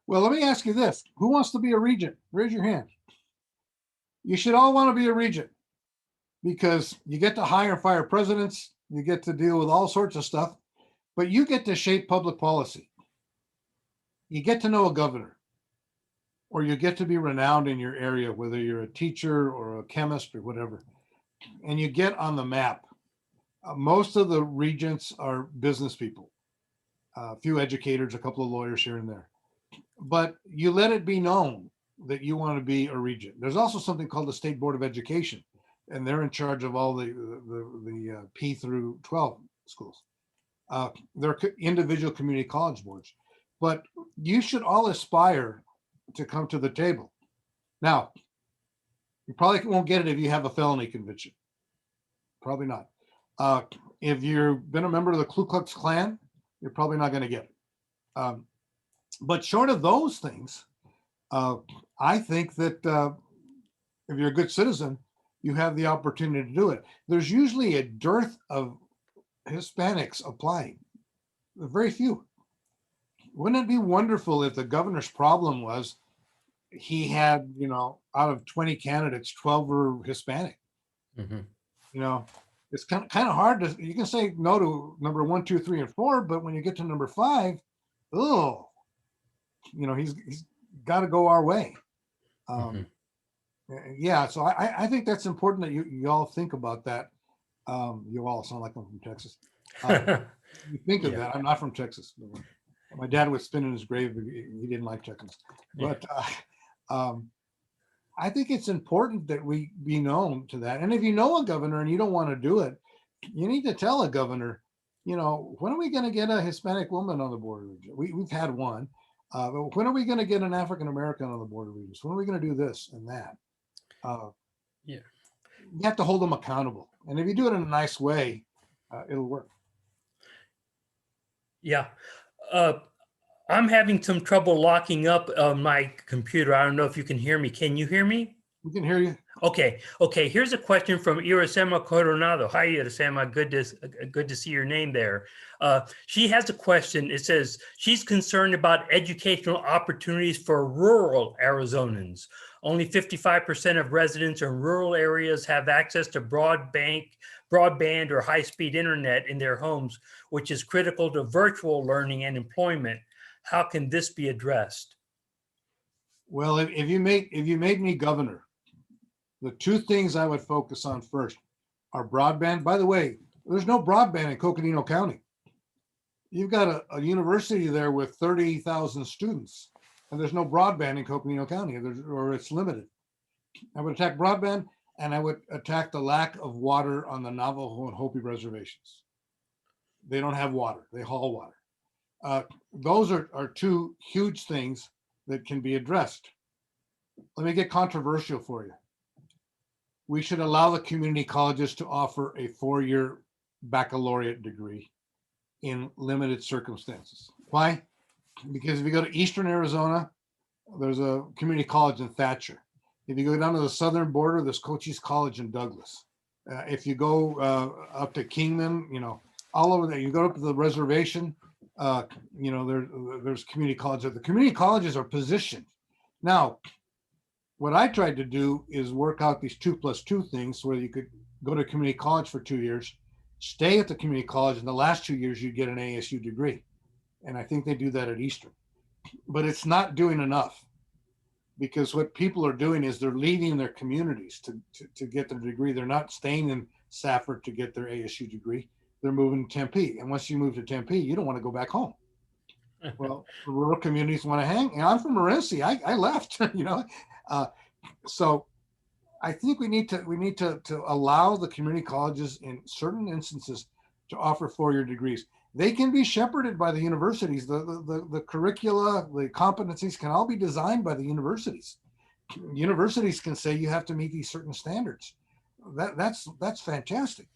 Well, let me ask you this. Who wants to be a regent? Raise your hand. You should all want to be a regent because you get to hire and fire presidents. You get to deal with all sorts of stuff, but you get to shape public policy. You get to know a governor, or you get to be renowned in your area, whether you're a teacher or a chemist or whatever, and you get on the map. Most of the regents are business people, a few educators, a couple of lawyers here and there. But you let it be known that you want to be a regent. There's also something called the State Board of Education, and they're in charge of all the P through 12 schools. They're individual community college boards, but you should all aspire to come to the table. Now, you probably won't get it if you have a felony conviction. Probably not. If you've been a member of the Ku Klux Klan, you're probably not going to get it. But short of those things, I think that if you're a good citizen, you have the opportunity to do it. There's usually a dearth of Hispanics applying, very few. Wouldn't it be wonderful if the governor's problem was he had, out of 20 candidates, 12 were Hispanic? Mm-hmm. It's kind of hard to, you can say no to number 1, 2, 3, and 4, but when you get to number 5, he's got to go our way. Yeah, so I think that's important that you all think about that. You all sound like I'm from Texas. You think of that. I'm not from Texas. My dad would spin in his grave. He didn't like Texans. But I think it's important that we be known to that. And if you know a governor and you don't want to do it, you need to tell a governor, when are we going to get a Hispanic woman on the board of Regents? We've had one. But when are we going to get an African American on the board of Regents? When are we going to do this and that? You have to hold them accountable. And if you do it in a nice way, it'll work. Yeah. I'm having some trouble locking up my computer. I don't know if you can hear me. Can you hear me? We can hear you. Okay. Here's a question from Iracema Coronado. Hi, Iracema. Good to see your name there. She has a question. It says she's concerned about educational opportunities for rural Arizonans. Only 55% of residents in rural areas have access to broadband or high-speed internet in their homes, which is critical to virtual learning and employment. How can this be addressed? Well, if you made me governor, the two things I would focus on first are broadband. By the way, there's no broadband in Coconino County. You've got a university there with 30,000 students, and there's no broadband in Coconino County, or it's limited. I would attack broadband, and I would attack the lack of water on the Navajo and Hopi reservations. They don't have water. They haul water. Those are two huge things that can be addressed. Let me get controversial for you. We should allow the community colleges to offer a 4-year baccalaureate degree in limited circumstances. Why? Because if you go to Eastern Arizona, there's a community college in Thatcher. If you go down to the southern border, there's Cochise College in Douglas. If you go up to Kingman, all over there, you go up to the reservation, there's community colleges. The community colleges are positioned. Now, what I tried to do is work out these 2+2 things where you could go to community college for 2 years, stay at the community college, and the last 2 years you get an ASU degree. And I think they do that at Eastern. But it's not doing enough, because what people are doing is they're leaving their communities to get their degree. They're not staying in Safford to get their ASU degree. They're moving to Tempe. And once you move to Tempe, you don't want to go back home. Well, the rural communities want to hang. And I'm from Morenci. I left, so I think we need to allow the community colleges in certain instances to offer 4-year degrees. They can be shepherded by the universities. The curricula, the competencies can all be designed by the universities. Universities can say you have to meet these certain standards. That's fantastic.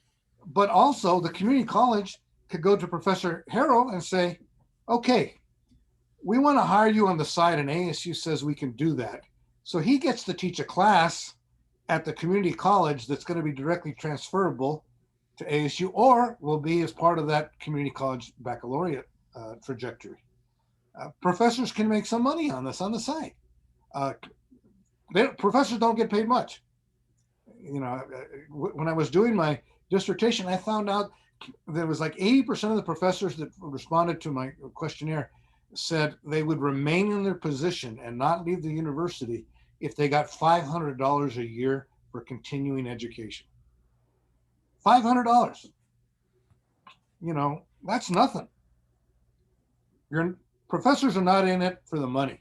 But also the community college could go to Professor Harrow and say, okay, we want to hire you on the side, and ASU says we can do that. So he gets to teach a class at the community college that's going to be directly transferable to ASU, or will be as part of that community college baccalaureate trajectory. Professors can make some money on this on the side. Professors don't get paid much. When I was doing my dissertation, I found out there was like 80% of the professors that responded to my questionnaire said they would remain in their position and not leave the university if they got $500 a year for continuing education. $500. That's nothing. Your professors are not in it for the money.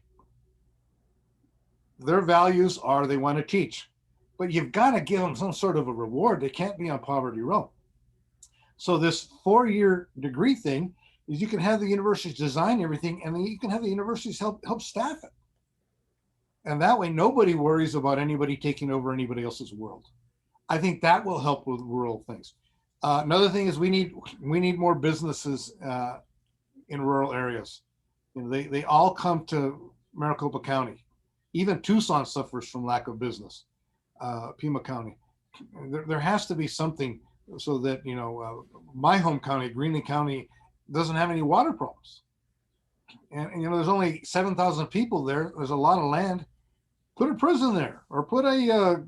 Their values are they want to teach, but you've got to give them some sort of a reward. They can't be on poverty row. So this 4-year degree thing is you can have the universities design everything, and then you can have the universities help staff it. And that way nobody worries about anybody taking over anybody else's world. I think that will help with rural things. Another thing is we need more businesses in rural areas. They all come to Maricopa County. Even Tucson suffers from lack of business. Pima County. There has to be something so that my home county, Greenlee County, doesn't have any water problems. And there's only 7,000 people there. There's a lot of land. Put a prison there, or put a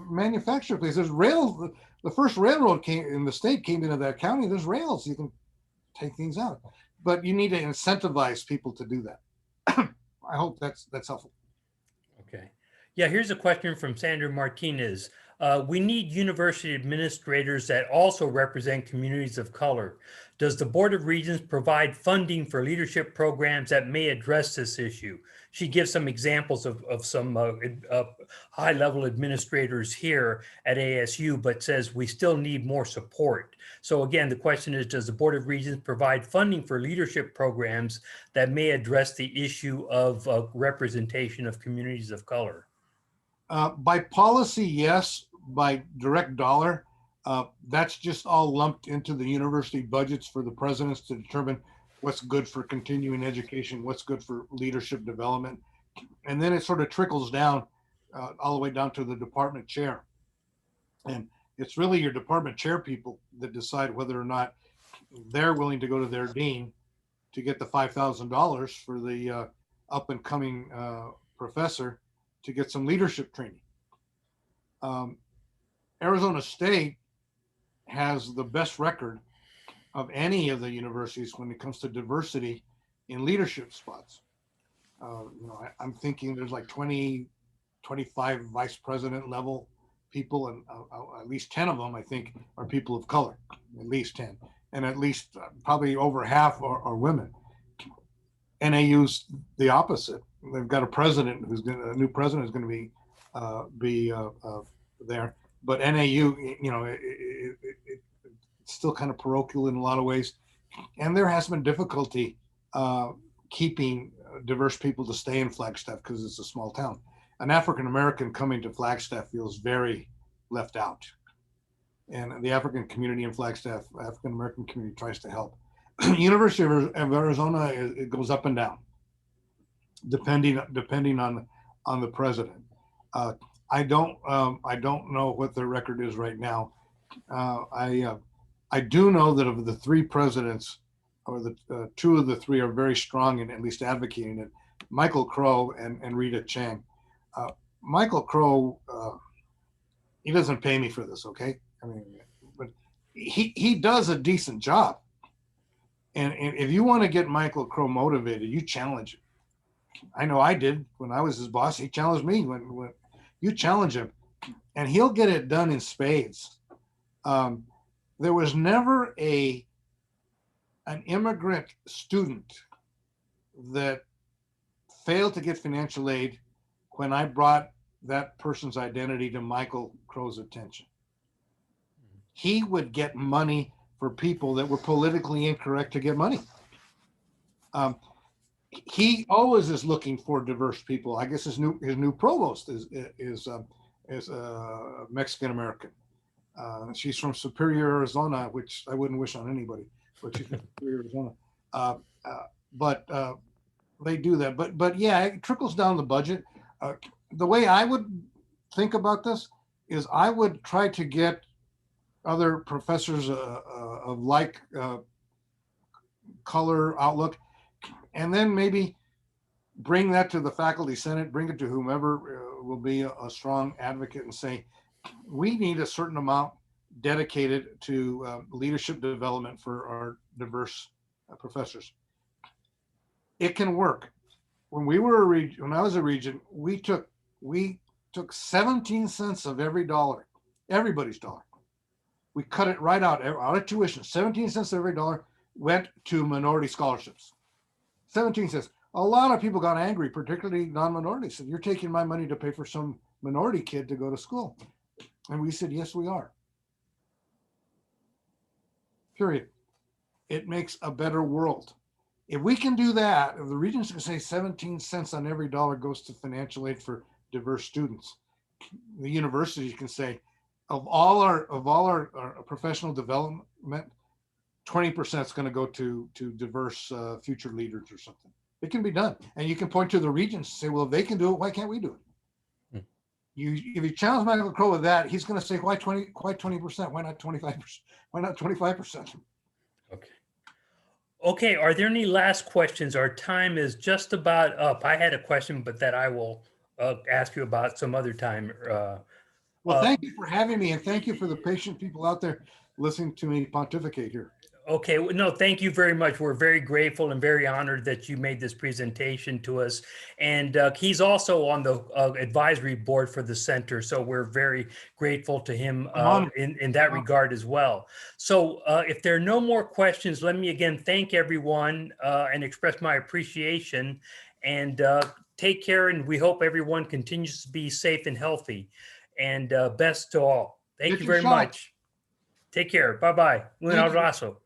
manufacturing place. There's rails. The first railroad came in the state came into that county. There's rails. You can take things out, but you need to incentivize people to do that. I hope that's helpful. Okay. Yeah, here's a question from Sandra Martinez. We need university administrators that also represent communities of color. Does the Board of Regents provide funding for leadership programs that may address this issue? She gives some examples of some high-level administrators here at ASU, but says we still need more support. So again, the question is, does the Board of Regents provide funding for leadership programs that may address the issue of representation of communities of color? By policy, yes. By direct dollar, that's just all lumped into the university budgets for the presidents to determine what's good for continuing education, what's good for leadership development. And then it sort of trickles down all the way down to the department chair. And it's really your department chair people that decide whether or not they're willing to go to their dean to get the $5,000 for the up and coming professor to get some leadership training. Arizona State has the best record of any of the universities when it comes to diversity in leadership spots. I'm thinking there's like 20, 25 vice president level people, and at least 10 of them, I think, are people of color, at least 10, and at least probably over half are women. NAU's the opposite. They've got a new president who's going to be there, but NAU, it's still kind of parochial in a lot of ways, and there has been difficulty keeping diverse people to stay in Flagstaff because it's a small town. An African American coming to Flagstaff feels very left out, and the African community in Flagstaff, African American community, tries to help. University of Arizona, it goes up and down, depending on the president. I don't know what their record is right now. I do know that of the three presidents, or the two of the three are very strong in at least advocating it. Michael Crow and Rita Chang. Michael Crow, he doesn't pay me for this, okay? I mean, but he does a decent job. And if you want to get Michael Crow motivated, you challenge him. I know I did when I was his boss. He challenged me when you challenge him, and he'll get it done in spades. There was never an immigrant student that failed to get financial aid when I brought that person's identity to Michael Crow's attention. He would get money for people that were politically incorrect to get money. He always is looking for diverse people. I guess his new provost is Mexican American. She's from Superior, Arizona, which I wouldn't wish on anybody, but she's from Superior, Arizona. But they do that. But yeah, it trickles down the budget. The way I would think about this is I would try to get other professors of like color outlook, and then maybe bring that to the faculty senate, bring it to whomever will be a strong advocate, and say, we need a certain amount dedicated to leadership development for our diverse professors. It can work. When I was a regent, we took 17 cents of every dollar, everybody's dollar. We cut it right out of tuition. 17 cents of every dollar went to minority scholarships. 17 cents. A lot of people got angry, particularly non-minorities. Said, you're taking my money to pay for some minority kid to go to school. And we said, yes, we are. Period. It makes a better world. If we can do that, if the regents can say 17 cents on every dollar goes to financial aid for diverse students, the universities can say, of all our professional development, 20% is going to go to diverse future leaders or something. It can be done. And you can point to the regents and say, well, if they can do it, why can't we do it? If you challenge Michael Crow with that, he's going to say, why 20%? Why not 25%? Why not 25%? Okay. Are there any last questions? Our time is just about up. I had a question, but that I will ask you about some other time. Well, thank you for having me, and thank you for the patient people out there listening to me pontificate here. Okay, no, thank you very much. We're very grateful and very honored that you made this presentation to us. And he's also on the advisory board for the center, so we're very grateful to him in that regard as well. So if there are no more questions, let me again thank everyone and express my appreciation, and take care, and we hope everyone continues to be safe and healthy. And best to all. Thank you very much. Take care. Bye-bye. Un abrazo.